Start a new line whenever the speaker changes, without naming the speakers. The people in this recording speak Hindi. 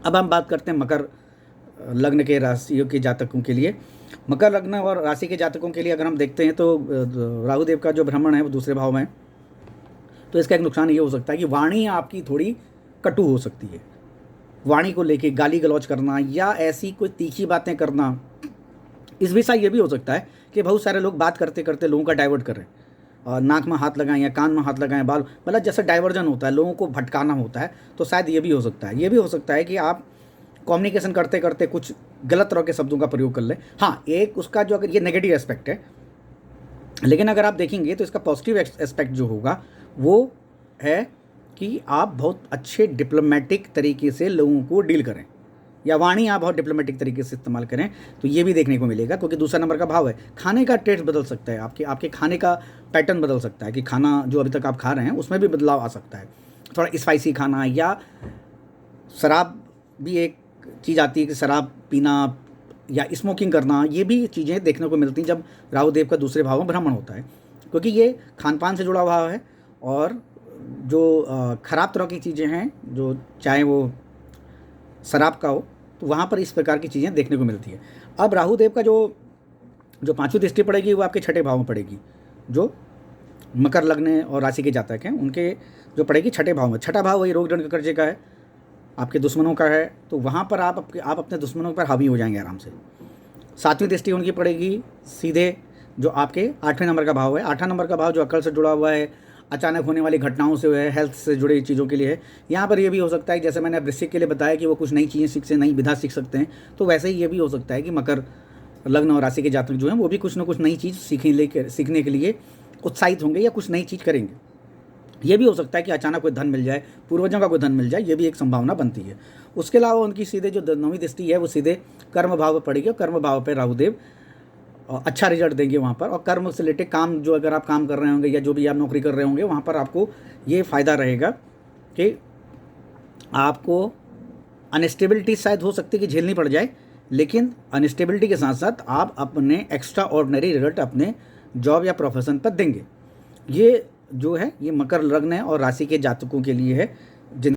अब हम बात करते हैं मकर लग्न के राशियों के जातकों के लिए। मकर लग्न और राशि के जातकों के लिए अगर हम देखते हैं तो राहु देव का जो भ्रमण है वो दूसरे भाव में है। तो इसका एक नुकसान ये हो सकता है कि वाणी आपकी थोड़ी कटु हो सकती है। वाणी को लेके गाली गलौज करना या ऐसी कोई तीखी बातें करना। इस विषय ये भी हो सकता है कि बहुत सारे लोग बात करते करते लोगों का डाइवर्ट कर रहे हैं, और नाक में हाथ लगाएं या कान में हाथ लगाएं, बाल, मतलब जैसे डाइवर्जन होता है, लोगों को भटकाना होता है। तो शायद ये भी हो सकता है। ये भी हो सकता है कि आप कम्युनिकेशन करते करते कुछ गलत तरह के शब्दों का प्रयोग कर लें। हाँ, एक उसका जो, अगर ये नेगेटिव एस्पेक्ट है, लेकिन अगर आप देखेंगे तो इसका पॉजिटिव एस्पेक्ट जो होगा वो है कि आप बहुत अच्छे डिप्लोमेटिक तरीके से लोगों को डील करें, या वाणी आप बहुत डिप्लोमेटिक तरीके से इस्तेमाल करें। तो ये भी देखने को मिलेगा, क्योंकि दूसरा नंबर का भाव है। खाने का टेस्ट बदल सकता है, आपके खाने का पैटर्न बदल सकता है, कि खाना जो अभी तक आप खा रहे हैं उसमें भी बदलाव आ सकता है। थोड़ा स्पाइसी खाना, या शराब भी एक चीज़ आती है कि शराब पीना या स्मोकिंग करना, ये भी चीज़ें देखने को मिलती हैं जब राहु देव का दूसरे भाव में भ्रमण होता है, क्योंकि ये खान पान से जुड़ा भाव है। और जो ख़राब तरह की चीज़ें हैं, जो चाहे वो शराब का हो, तो वहाँ पर इस प्रकार की चीज़ें देखने को मिलती है। अब राहु देव का जो जो पांचवी दृष्टि पड़ेगी वो आपके छठे भाव में पड़ेगी। जो मकर लग्न और राशि के जातक हैं उनके जो पड़ेगी छठे भाव में। छठा भाव वही रोग ऋण कर्जे का है, आपके दुश्मनों का है। तो वहाँ पर आप अपने दुश्मनों पर हावी हो जाएंगे आराम से। सातवीं दृष्टि उनकी पड़ेगी सीधे जो आपके आठवें नंबर का भाव है। आठवां नंबर का भाव जो अकल से जुड़ा हुआ है, अचानक होने वाली घटनाओं से है, हेल्थ से जुड़ी चीज़ों के लिए है। यहाँ पर ये भी हो सकता है, जैसे मैंने वृश्चिक के लिए बताया कि वो कुछ नई चीज़ें सीख से नई विधा सीख सकते हैं, तो वैसे ही ये भी हो सकता है कि मकर लग्न और राशि के जातक जो हैं वो भी कुछ ना कुछ नई चीज़ सीखने के लिए उत्साहित होंगे या कुछ नई चीज़ करेंगे। ये भी हो सकता है कि अचानक कोई धन मिल जाए, पूर्वजों का कोई धन मिल जाए, ये भी एक संभावना बनती है। उसके अलावा उनकी सीधे जो नौवीं दृष्टि है वो सीधे कर्म भाव पर पड़ेगी, और कर्म भाव पर राहुदेव अच्छा रिजल्ट देंगे वहाँ पर। और कर्म से रिलेटेड काम, जो अगर आप काम कर रहे होंगे या जो भी आप नौकरी कर रहे होंगे, वहाँ पर आपको ये फ़ायदा रहेगा कि आपको अनस्टेबिलिटी शायद हो सकती है कि झेलनी पड़ जाए, लेकिन अनस्टेबिलिटी के साथ साथ आप अपने एक्स्ट्रा ऑर्डिनरी रिजल्ट अपने जॉब या प्रोफेशन पर देंगे। ये जो है ये मकर लग्न और राशि के जातकों के लिए है।